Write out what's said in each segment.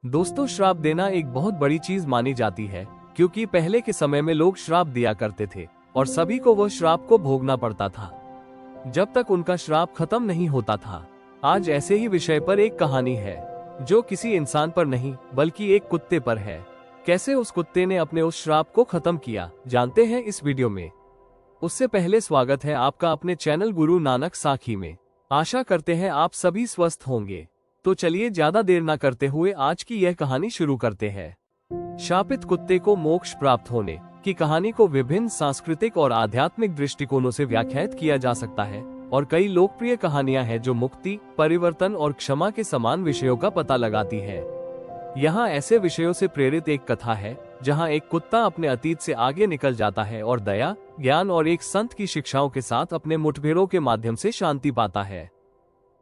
दोस्तों, श्राप देना एक बहुत बड़ी चीज मानी जाती है, क्योंकि पहले के समय में लोग श्राप दिया करते थे और सभी को वह श्राप को भोगना पड़ता था जब तक उनका श्राप खत्म नहीं होता था। आज ऐसे ही विषय पर एक कहानी है जो किसी इंसान पर नहीं बल्कि एक कुत्ते पर है। कैसे उस कुत्ते ने अपने उस श्राप को खत्म किया, जानते हैं इस वीडियो में। उससे पहले स्वागत है आपका अपने चैनल गुरु नानक साखी में। आशा करते हैं आप सभी स्वस्थ होंगे। तो चलिए ज्यादा देर न करते हुए आज की यह कहानी शुरू करते हैं। शापित कुत्ते को मोक्ष प्राप्त होने की कहानी को विभिन्न सांस्कृतिक और आध्यात्मिक दृष्टिकोणों से व्याख्यात किया जा सकता है और कई लोकप्रिय कहानियां हैं जो मुक्ति, परिवर्तन और क्षमा के समान विषयों का पता लगाती है। यहाँ ऐसे विषयों से प्रेरित एक कथा है जहाँ एक कुत्ता अपने अतीत से आगे निकल जाता है और दया, ज्ञान और एक संत की शिक्षाओं के साथ अपने मुठभेड़ों के माध्यम से शांति पाता है।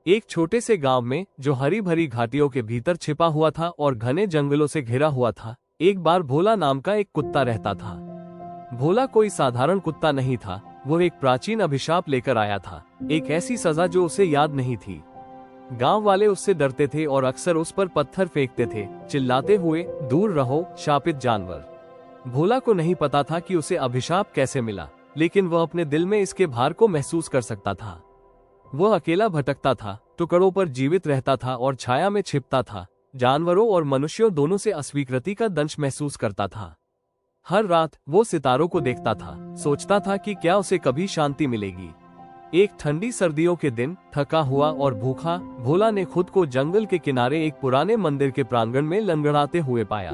एक छोटे से गांव में जो हरी भरी घाटियों के भीतर छिपा हुआ था और घने जंगलों से घिरा हुआ था, एक बार भोला नाम का एक कुत्ता रहता था। भोला कोई साधारण कुत्ता नहीं था, वो एक प्राचीन अभिशाप लेकर आया था, एक ऐसी सजा जो उसे याद नहीं थी। गांव वाले उससे डरते थे और अक्सर उस पर पत्थर फेंकते थे, चिल्लाते हुए, दूर रहो शापित जानवर। भोला को नहीं पता था कि उसे अभिशाप कैसे मिला, लेकिन वह अपने दिल में इसके भार को महसूस कर सकता था। वह अकेला भटकता था, टुकड़ों पर जीवित रहता था और छाया में छिपता था। जानवरों और मनुष्यों दोनों से अस्वीकृति का दंश महसूस करता था। हर रात वो सितारों को देखता था, सोचता था कि क्या उसे कभी शांति मिलेगी। एक ठंडी सर्दियों के दिन, थका हुआ और भूखा, भोला ने खुद को जंगल के किनारे एक पुराने मंदिर के प्रांगण में लंगड़ाते हुए पाया।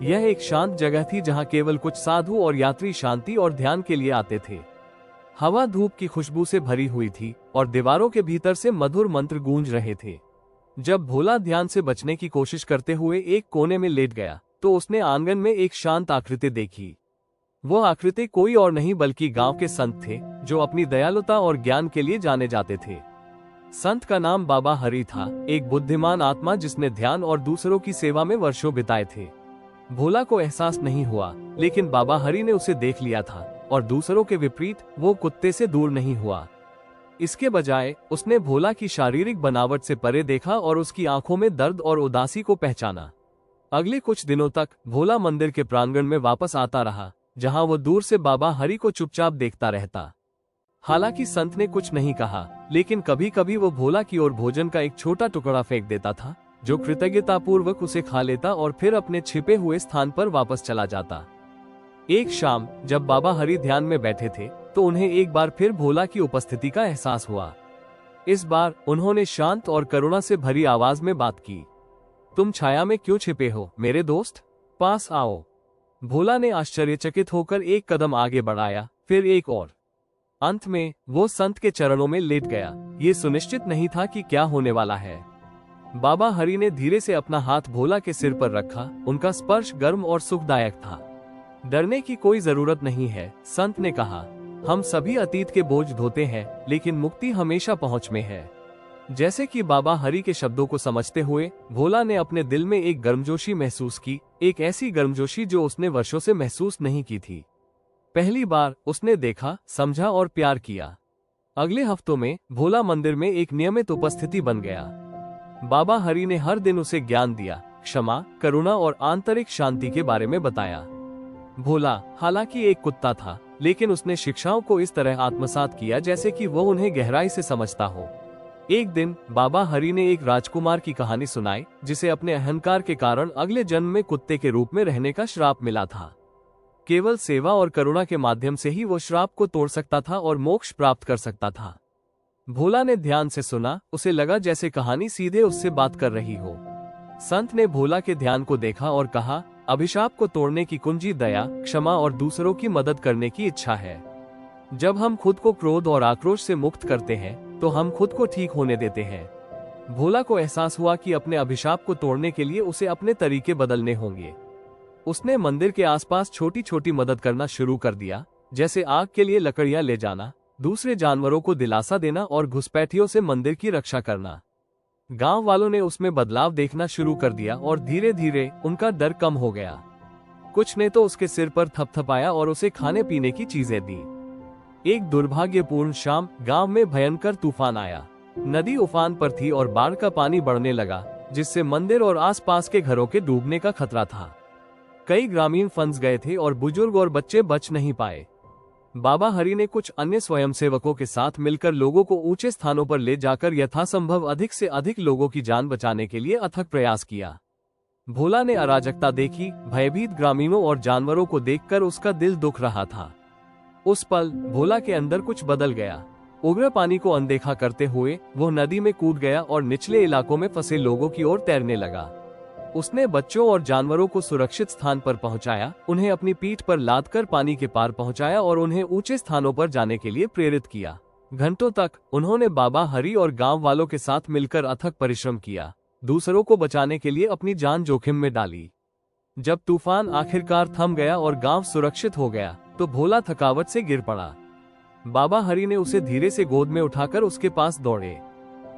यह एक शांत जगह थी जहाँ केवल कुछ साधु और यात्री शांति और ध्यान के लिए आते थे। हवा धूप की खुशबू से भरी हुई थी और दीवारों के भीतर से मधुर मंत्र गूंज रहे थे। जब भोला ध्यान से बचने की कोशिश करते हुए एक कोने में लेट गया तो उसने आंगन में एक शांत आकृति देखी। वह आकृति कोई और नहीं बल्कि गांव के संत थे जो अपनी दयालुता और ज्ञान के लिए जाने जाते थे। संत का नाम बाबा हरि था, एक बुद्धिमान आत्मा जिसने ध्यान और दूसरों की सेवा में वर्षों बिताए थे। भोला को एहसास नहीं हुआ, लेकिन बाबा हरि ने उसे देख लिया था और दूसरों के विपरीत वो कुत्ते से दूर नहीं हुआ। इसके बजाय उसने भोला की शारीरिक बनावट से परे देखा और उसकी आंखों में दर्द और उदासी को पहचाना। अगले कुछ दिनों तक भोला मंदिर के प्रांगण में वापस आता रहा, जहां वो दूर से बाबा हरि को चुपचाप देखता रहता। हालांकि संत ने कुछ नहीं कहा, लेकिन कभी कभी वो भोला की ओर भोजन का एक छोटा टुकड़ा फेंक देता था, जो कृतज्ञतापूर्वक उसे खा लेता और फिर अपने छिपे हुए स्थान पर वापस चला जाता। एक शाम जब बाबा हरि ध्यान में बैठे थे तो उन्हें एक बार फिर भोला की उपस्थिति का एहसास हुआ। इस बार उन्होंने शांत और करुणा से भरी आवाज में बात की, तुम छाया में क्यों छिपे हो मेरे दोस्त, पास आओ। भोला ने आश्चर्यचकित होकर एक कदम आगे बढ़ाया, फिर एक और। अंत में वो संत के चरणों में लेट गया। ये सुनिश्चित नहीं था कि क्या होने वाला है। बाबा हरि ने धीरे से अपना हाथ भोला के सिर पर रखा। उनका स्पर्श गर्म और सुखदायक था। डरने की कोई जरूरत नहीं है, संत ने कहा। हम सभी अतीत के बोझ ढोते हैं, लेकिन मुक्ति हमेशा पहुंच में है। जैसे कि बाबा हरि के शब्दों को समझते हुए भोला ने अपने दिल में एक गर्मजोशी महसूस की, एक ऐसी गर्मजोशी जो उसने वर्षों से महसूस नहीं की थी। पहली बार उसने देखा, समझा और प्यार किया। अगले हफ्तों में भोला मंदिर में एक नियमित उपस्थिति बन गया। बाबा हरि ने हर दिन उसे ज्ञान दिया, क्षमा, करुणा और आंतरिक शांति के बारे में बताया। भोला हालांकि एक कुत्ता था, लेकिन उसने शिक्षाओं को इस तरह आत्मसात किया जैसे कि वो उन्हें गहराई से समझता हो। एक दिन बाबा हरि ने एक राजकुमार की कहानी सुनाई, जिसे अपने अहंकार के कारण अगले जन्म में कुत्ते के रूप में रहने का श्राप मिला था। केवल सेवा और करुणा के माध्यम से ही वो श्राप को तोड़ सकता था और मोक्ष प्राप्त कर सकता था। भोला ने ध्यान से सुना, उसे लगा जैसे कहानी सीधे उससे बात कर रही हो। संत ने भोला के ध्यान को देखा और कहा, अभिशाप को तोड़ने की कुंजी दया, क्षमा और दूसरों की मदद करने की इच्छा है। जब हम खुद को क्रोध और आक्रोश से मुक्त करते हैं तो हम खुद को ठीक होने देते हैं। भोला को एहसास हुआ कि अपने अभिशाप को तोड़ने के लिए उसे अपने तरीके बदलने होंगे। उसने मंदिर के आसपास छोटी छोटी मदद करना शुरू कर दिया, जैसे आग के लिए लकड़ियां ले जाना, दूसरे जानवरों को दिलासा देना और घुसपैठियों से मंदिर की रक्षा करना। गांव वालों ने उसमें बदलाव देखना शुरू कर दिया और धीरे धीरे उनका डर कम हो गया। कुछ ने तो उसके सिर पर थपथपाया और उसे खाने पीने की चीजें दी। एक दुर्भाग्यपूर्ण शाम गांव में भयंकर तूफान आया। नदी उफान पर थी और बाढ़ का पानी बढ़ने लगा। जिससे मंदिर और आसपास के घरों के डूबने का खतरा था। कई ग्रामीण फंस गए थे और बुजुर्ग और बच्चे बच नहीं पाए। बाबा हरि ने कुछ अन्य स्वयंसेवकों के साथ मिलकर लोगों को ऊंचे स्थानों पर ले जाकर यथासंभव अधिक से अधिक लोगों की जान बचाने के लिए अथक प्रयास किया। भोला ने अराजकता देखी, भयभीत ग्रामीणों और जानवरों को देखकर उसका दिल दुख रहा था। उस पल भोला के अंदर कुछ बदल गया। उग्र पानी को अनदेखा करते हुए वो नदी में कूद गया और निचले इलाकों में फंसे लोगों की ओर तैरने लगा। उसने बच्चों और जानवरों को सुरक्षित स्थान पर पहुंचाया, उन्हें अपनी पीठ पर लादकर पानी के पार पहुंचाया और उन्हें ऊंचे स्थानों पर जाने के लिए प्रेरित किया। घंटों तक उन्होंने बाबा हरि और गांव वालों के साथ मिलकर अथक परिश्रम किया, दूसरों को बचाने के लिए अपनी जान जोखिम में डाली। जब तूफान आखिरकार थम गया और गांव सुरक्षित हो गया, तो भोला थकावट से गिर पड़ा। बाबा हरि ने उसे धीरे से गोद में उठाकर उसके पास दौड़े।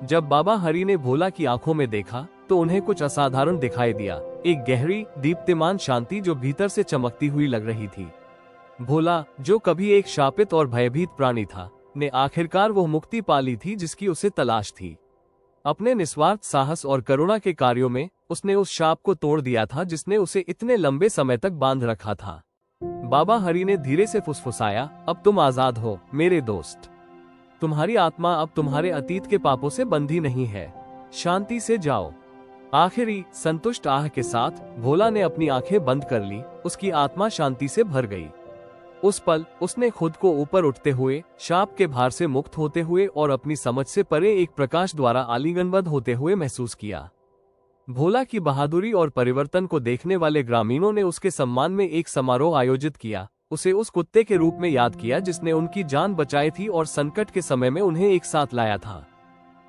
जब बाबा हरि ने भोला की आंखों में देखा तो उन्हें कुछ असाधारण दिखाई दिया, एक गहरी दीप्तिमान शांति जो भीतर से चमकती हुई लग रही थी। भोला, जो कभी एक शापित और भयभीत प्राणी था, ने आखिरकार वो मुक्ति पा ली थी जिसकी उसे तलाश थी। अपने निस्वार्थ साहस और करुणा के कार्यों में उसने उस शाप को तोड़ दिया था जिसने उसे इतने लंबे समय तक बांध रखा था। बाबा हरि ने धीरे से फुसफुसाया, अब तुम आजाद हो मेरे दोस्त। तुम्हारी आत्मा अब तुम्हारे अतीत के पापों से बंधी नहीं है, शांति से जाओ। आखिरी संतुष्ट आह के साथ भोला ने अपनी आंखें बंद कर ली, उसकी आत्मा शांति से भर गई। उस पल उसने खुद को ऊपर उठते हुए, शाप के भार से मुक्त होते हुए और अपनी समझ से परे एक प्रकाश द्वारा आलिंगनबद्ध होते हुए महसूस किया। भोला की बहादुरी और परिवर्तन को देखने वाले ग्रामीणों ने उसके सम्मान में एक समारोह आयोजित किया, उसे उस कुत्ते के रूप में याद किया जिसने उनकी जान बचाई थी और संकट के समय में उन्हें एक साथ लाया था।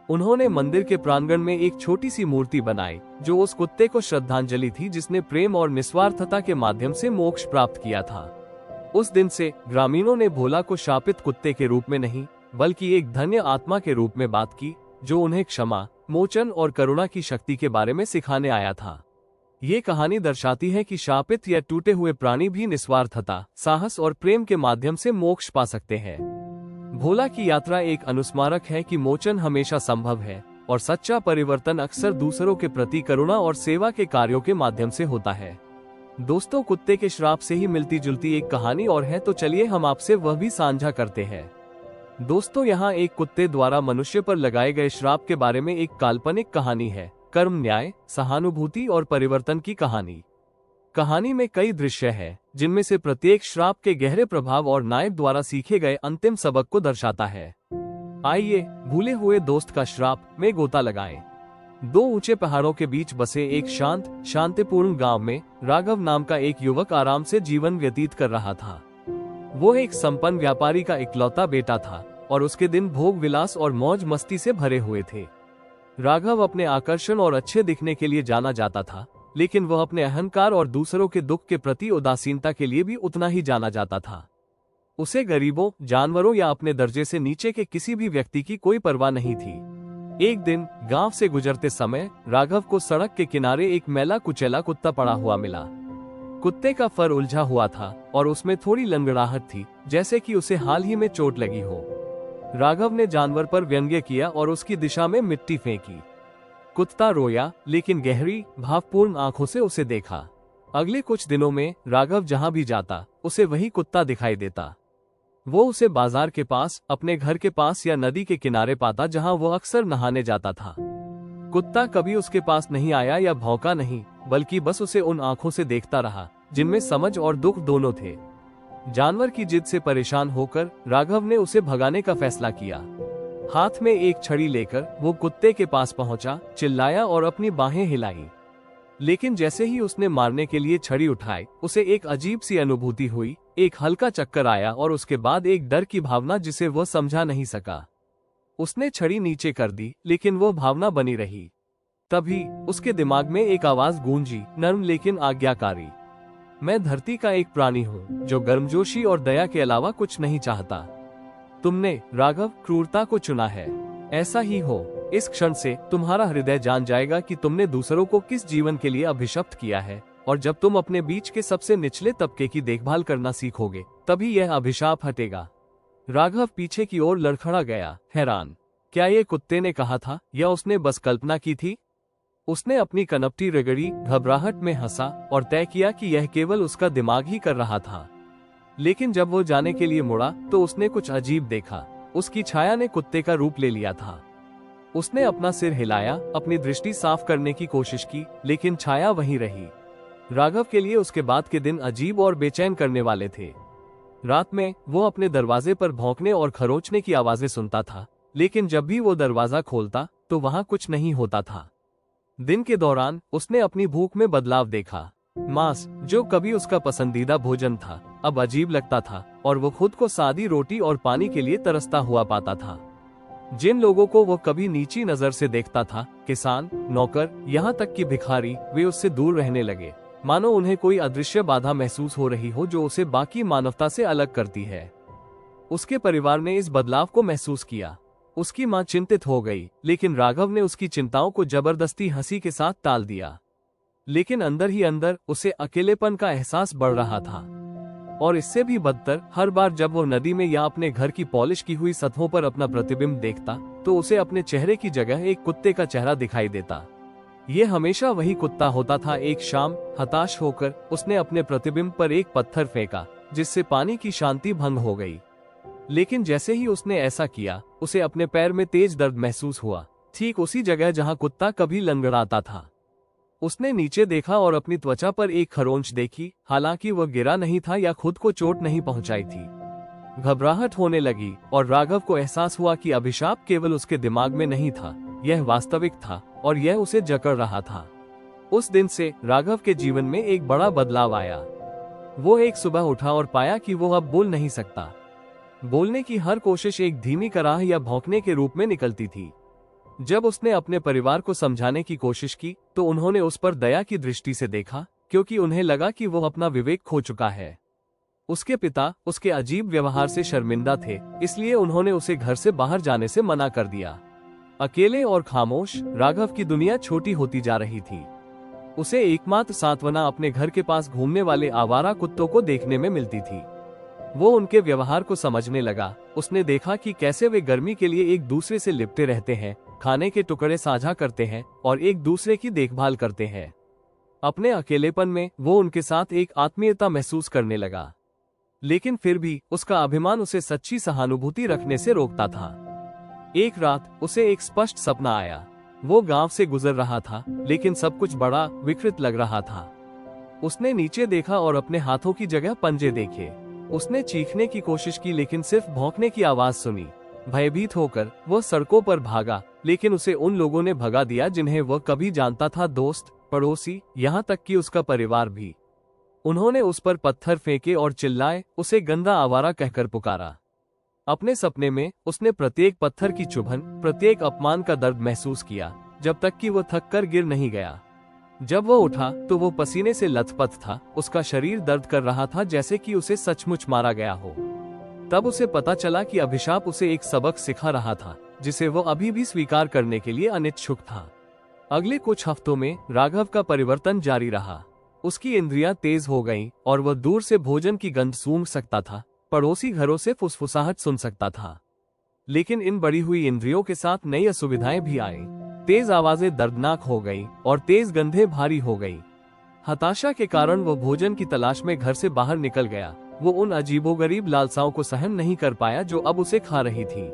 उन्होंने मंदिर के प्रांगण में एक छोटी सी मूर्ति बनाई जो उस कुत्ते को श्रद्धांजलि थी जिसने प्रेम और निस्वार्थता के माध्यम से मोक्ष प्राप्त किया था। उस दिन से ग्रामीणों ने भोला को शापित कुत्ते के रूप में नहीं बल्कि एक धन्य आत्मा के रूप में बात की, जो उन्हें क्षमा, मोचन और करुणा की शक्ति के बारे में सिखाने आया था। ये कहानी दर्शाती है कि शापित या टूटे हुए प्राणी भी निस्वार्थता, साहस और प्रेम के माध्यम से मोक्ष पा सकते हैं। भोला की यात्रा एक अनुस्मारक है कि मोचन हमेशा संभव है और सच्चा परिवर्तन अक्सर दूसरों के प्रति करुणा और सेवा के कार्यों के माध्यम से होता है। दोस्तों, कुत्ते के श्राप से ही मिलती जुलती एक कहानी और है, तो चलिए हम आपसे वह भी साझा करते हैं। दोस्तों, यहाँ एक कुत्ते द्वारा मनुष्य पर लगाए गए श्राप के बारे में एक काल्पनिक कहानी है, कर्म, न्याय, सहानुभूति और परिवर्तन की कहानी। कहानी में कई दृश्य हैं, जिनमें से प्रत्येक श्राप के गहरे प्रभाव और नायक द्वारा सीखे गए अंतिम सबक को दर्शाता है। आइए भूले हुए दोस्त का श्राप में गोता लगाएं। दो ऊंचे पहाड़ों के बीच बसे एक शांत, शांतिपूर्ण गांव में राघव नाम का एक युवक आराम से जीवन व्यतीत कर रहा था। वो एक संपन्न व्यापारी का इकलौता बेटा था और उसके दिन भोग विलास और मौज मस्ती से भरे हुए थे। राघव अपने आकर्षण और अच्छे दिखने के लिए जाना जाता था, लेकिन वह अपने अहंकार और दूसरों के दुख के प्रति उदासीनता के लिए भी उतना ही जाना जाता था। उसे गरीबों, जानवरों या अपने दर्जे से नीचे के किसी भी व्यक्ति की कोई परवाह नहीं थी। एक दिन गांव से गुजरते समय राघव को सड़क के किनारे एक मैला कुचैला कुत्ता पड़ा हुआ मिला। कुत्ते का फर उलझा हुआ था और उसमें थोड़ी लंगड़ाहट थी, जैसे कि उसे हाल ही में चोट लगी हो। राघव ने जानवर पर व्यंग्य किया और उसकी दिशा में मिट्टी फेंकी। कुत्ता रोया, लेकिन गहरी, भावपूर्ण आंखों से उसे देखा। अगले कुछ दिनों में राघव जहां भी जाता, उसे वही कुत्ता दिखाई देता। वो उसे बाजार के पास, अपने घर के पास या नदी के किनारे पाता जहां वो अक्सर नहाने जाता था। कुत्ता कभी उसके पास नहीं आया या भौंका नहीं, बल्कि बस उसे उन आंखों से देखता रहा जिनमें समझ और दुख दोनों थे। जानवर की जिद से परेशान होकर राघव ने उसे भगाने का फैसला किया। हाथ में एक छड़ी लेकर वो कुत्ते के पास पहुंचा, चिल्लाया और अपनी बाहें हिलाई। लेकिन जैसे ही उसने मारने के लिए छड़ी उठाई, उसे एक अजीब सी अनुभूति हुई। एक हल्का चक्कर आया और उसके बाद एक डर की भावना जिसे वह समझा नहीं सका। उसने छड़ी नीचे कर दी, लेकिन वो भावना बनी रही। तभी उसके दिमाग में एक आवाज गूंजी, नर्म लेकिन आज्ञाकारी। मैं धरती का एक प्राणी हूँ जो गर्मजोशी और दया के अलावा कुछ नहीं चाहता। तुमने, राघव, क्रूरता को चुना है। ऐसा ही हो। इस क्षण से तुम्हारा हृदय जान जाएगा कि तुमने दूसरों को किस जीवन के लिए अभिशप्त किया है, और जब तुम अपने बीच के सबसे निचले तबके की देखभाल करना सीखोगे, तभी यह अभिशाप हटेगा। राघव पीछे की ओर लड़खड़ा गया, हैरान। क्या ये कुत्ते ने कहा था या उसने बस कल्पना की थी? उसने अपनी कनपटी रगड़ी, घबराहट में हंसा और तय किया कि यह केवल उसका दिमाग ही कर रहा था। लेकिन जब वो जाने के लिए मुड़ा तो उसने कुछ अजीब देखा। उसकी छाया ने कुत्ते का रूप ले लिया था। उसने अपना सिर हिलाया, अपनी दृष्टि साफ करने की कोशिश की, लेकिन छाया वहीं रही। राघव के लिए उसके बाद के दिन अजीब और बेचैन करने वाले थे। रात में वो अपने दरवाजे पर भौंकने और खरोंचने की आवाजें सुनता था, लेकिन जब भी वो दरवाजा खोलता तो वहां कुछ नहीं होता था। दिन के दौरान उसने अपनी भूख में बदलाव देखा। मांस, जो कभी उसका पसंदीदा भोजन था, अब अजीब लगता था और वो खुद को सादी रोटी और पानी के लिए तरसता हुआ पाता था। जिन लोगों को वो कभी नीची नजर से देखता था, किसान, नौकर, यहाँ तक कि भिखारी, वे उससे दूर रहने लगे, मानो उन्हें कोई अदृश्य बाधा महसूस हो रही हो जो उसे बाकी मानवता से अलग करती है। उसके परिवार ने इस बदलाव को महसूस किया। उसकी मां चिंतित हो गई, लेकिन राघव ने उसकी चिंताओं को जबरदस्ती हंसी के साथ टाल दिया। लेकिन अंदर ही अंदर उसे अकेलेपन का एहसास बढ़ रहा था। और इससे भी बदतर, हर बार जब वो नदी में या अपने घर की पॉलिश की हुई सतहों पर अपना प्रतिबिंब देखता तो उसे अपने चेहरे की जगह एक कुत्ते का चेहरा दिखाई देता। ये हमेशा वही कुत्ता होता था। एक शाम, हताश होकर उसने अपने प्रतिबिंब पर एक पत्थर फेंका, जिससे पानी की शांति भंग हो गई। लेकिन जैसे ही उसने ऐसा किया, उसे अपने पैर में तेज दर्द महसूस हुआ, ठीक उसी जगह जहां कुत्ता कभी लंगड़ाता था। उसने नीचे देखा और अपनी त्वचा पर एक खरोंच देखी। हालांकि वह गिरा नहीं था या खुद को चोट नहीं पहुंचाई थी। घबराहट होने लगी और राघव को एहसास हुआ कि अभिशाप केवल उसके दिमाग में नहीं था, यह वास्तविक था और यह उसे जकड़ रहा था। उस दिन से राघव के जीवन में एक बड़ा बदलाव आया। वो एक सुबह उठा और पाया कि वो अब बोल नहीं सकता। बोलने की हर कोशिश एक धीमी कराह या भौंकने के रूप में निकलती थी। जब उसने अपने परिवार को समझाने की कोशिश की तो उन्होंने उस पर दया की दृष्टि से देखा, क्योंकि उन्हें लगा कि वो अपना विवेक खो चुका है। उसके पिता उसके अजीब व्यवहार से शर्मिंदा थे, इसलिए उन्होंने उसे घर से बाहर जाने से मना कर दिया। अकेले और खामोश राघव की दुनिया छोटी होती जा रही थी। उसे एकमात्र सांत्वना अपने घर के पास घूमने वाले आवारा कुत्तों को देखने में मिलती थी। वो उनके व्यवहार को समझने लगा। उसने देखा कि कैसे वे गर्मी के लिए एक दूसरे से लिपटे रहते हैं, खाने के टुकड़े साझा करते हैं और एक दूसरे की देखभाल करते हैं। अपने अकेलेपन में वो उनके साथ एक आत्मीयता महसूस करने लगा। लेकिन फिर भी उसका अभिमान उसे सच्ची सहानुभूति रखने से रोकता था। एक रात उसे एक स्पष्ट सपना आया। वो गांव से गुजर रहा था, लेकिन सब कुछ बड़ा विकृत लग रहा था। उसने नीचे देखा और अपने हाथों की जगह पंजे देखे। उसने चीखने की कोशिश की, लेकिन सिर्फ भौंकने की आवाज सुनी। भयभीत होकर वो सड़कों पर भागा, लेकिन उसे उन लोगों ने भगा दिया जिन्हें वह कभी जानता था, दोस्त, पड़ोसी, यहाँ तक कि उसका परिवार भी। उन्होंने उस पर पत्थर फेंके और चिल्लाए, उसे गंदा आवारा कहकर पुकारा। अपने सपने में उसने प्रत्येक पत्थर की चुभन, प्रत्येक अपमान का दर्द महसूस किया, जब तक कि वो थक कर गिर नहीं गया। जब वो उठा तो वो पसीने से लथपथ था। उसका शरीर दर्द कर रहा था, जैसे कि उसे सचमुच मारा गया हो। तब उसे पता चला कि अभिशाप उसे एक सबक सिखा रहा था, जिसे वो अभी भी स्वीकार करने के लिए अनिच्छुक था। अगले कुछ हफ्तों में राघव का परिवर्तन जारी रहा। उसकी इंद्रियां तेज हो गईं और वह दूर से भोजन की गंध सूंघ सकता था, पड़ोसी घरों से फुसफुसाहट सुन सकता था। लेकिन इन बढ़ी हुई इंद्रियों के साथ नई असुविधाएं भी आईं। तेज आवाजें दर्दनाक हो गईं और तेज गंधें भारी हो गईं। हताशा के कारण वो भोजन की तलाश में घर से बाहर निकल गया। वो उन अजीबोगरीब लालसाओं को सहन नहीं कर पाया जो अब उसे खा रही थी।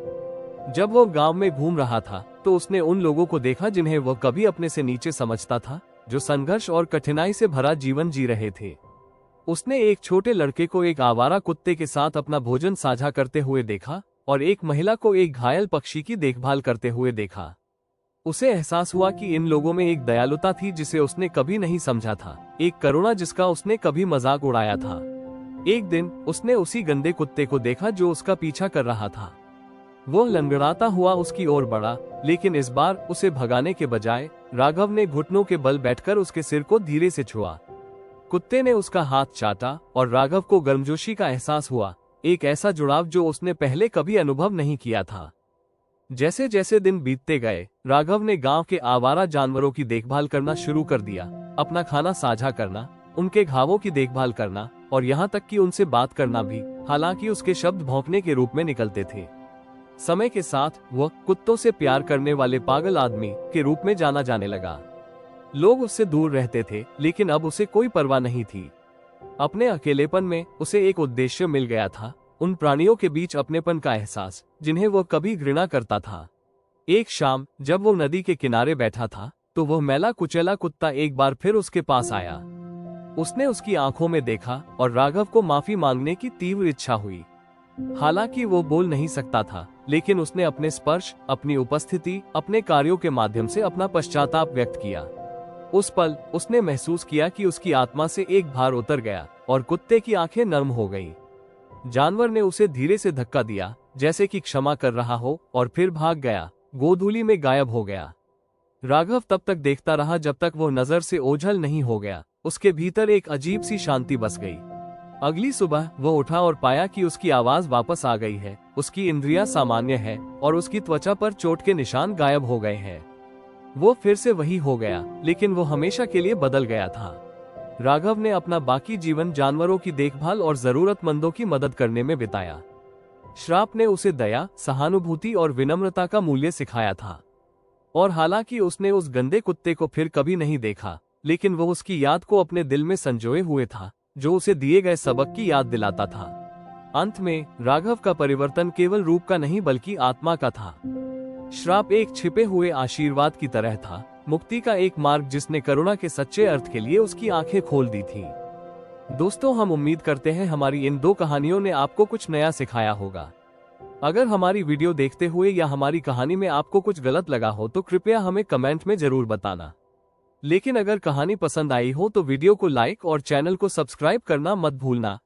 जब वो गांव में घूम रहा था तो उसने उन लोगों को देखा जिन्हें वह कभी अपने से नीचे समझता था, जो संघर्ष और कठिनाई से भरा जीवन जी रहे थे। उसने एक छोटे लड़के को एक आवारा कुत्ते के साथ अपना भोजन साझा करते हुए देखा और एक महिला को एक घायल पक्षी की देखभाल करते हुए देखा। उसे एहसास हुआ कि इन लोगों में एक दयालुता थी जिसे उसने कभी नहीं समझा था, एक करुणा जिसका उसने कभी मजाक उड़ाया था। एक दिन उसने उसी गंदे कुत्ते को देखा जो उसका पीछा कर रहा था। वो लंगड़ाता हुआ उसकी ओर बढ़ा, लेकिन इस बार उसे भगाने के बजाय राघव ने घुटनों के बल बैठकर उसके सिर को धीरे से छुआ। कुत्ते ने उसका हाथ चाटा और राघव को गर्मजोशी का एहसास हुआ, एक ऐसा जुड़ाव जो उसने पहले कभी अनुभव नहीं किया था। जैसे जैसे दिन बीतते गए, राघव ने गांव के आवारा जानवरों की देखभाल करना शुरू कर दिया, अपना खाना साझा करना, उनके घावों की देखभाल करना और यहाँ तक कि उनसे बात करना भी, हालांकि उसके शब्द भौंकने के रूप में निकलते थे। समय के साथ वह कुत्तों से प्यार करने वाले पागल आदमी के रूप में जाना जाने लगा। लोग उससे दूर रहते थे, लेकिन अब उसे कोई परवाह नहीं थी। अपने अकेलेपन में उसे एक उद्देश्य मिल गया था, उन प्राणियों के बीच अपनेपन का एहसास जिन्हें वह कभी घृणा करता था। एक शाम जब वो नदी के किनारे बैठा था, तो वह मैला कुचैला कुत्ता एक बार फिर उसके पास आया। उसने उसकी आंखों में देखा और राघव को माफी मांगने की तीव्र इच्छा हुई। हालांकि वो बोल नहीं सकता था, लेकिन उसने अपने स्पर्श, अपनी उपस्थिति, अपने कार्यों के माध्यम से अपना पश्चाताप व्यक्त किया। उस पल उसने महसूस किया कि उसकी आत्मा से एक भार उतर गया और कुत्ते की आंखें नर्म हो गईं। जानवर ने उसे धीरे से धक्का दिया, जैसे कि क्षमा कर रहा हो, और फिर भाग गया, गोधूली में गायब हो गया। राघव तब तक देखता रहा जब तक वो नजर से ओझल नहीं हो गया। उसके भीतर एक अजीब सी शांति बस गई। अगली सुबह वो उठा और पाया कि उसकी आवाज वापस आ गई है, उसकी इंद्रियां सामान्य है और उसकी त्वचा पर चोट के निशान गायब हो गए हैं। वो फिर से वही हो गया, लेकिन वो हमेशा के लिए बदल गया था। राघव ने अपना बाकी जीवन जानवरों की देखभाल और जरूरतमंदों की मदद करने में बिताया। श्राप ने उसे दया, सहानुभूति और विनम्रता का मूल्य सिखाया था। और हालांकि उसने उस गंदे कुत्ते को फिर कभी नहीं देखा, लेकिन वो उसकी याद को अपने दिल में संजोए हुए था, जो उसे दिए गए सबक की याद दिलाता था। अंत में राघव का परिवर्तन केवल रूप का नहीं बल्कि आत्मा का था। श्राप एक छिपे हुए आशीर्वाद की तरह था, मुक्ति का एक मार्ग जिसने करुणा के सच्चे अर्थ के लिए उसकी आंखें खोल दी थीं। दोस्तों, हम उम्मीद करते हैं हमारी इन 2 कहानियों ने आपको कुछ नया सिखाया होगा। अगर हमारी वीडियो देखते हुए या हमारी कहानी में आपको कुछ गलत लगा हो तो कृपया हमें कमेंट में जरूर बताना। लेकिन अगर कहानी पसंद आई हो तो वीडियो को लाइक और चैनल को सब्सक्राइब करना मत भूलना।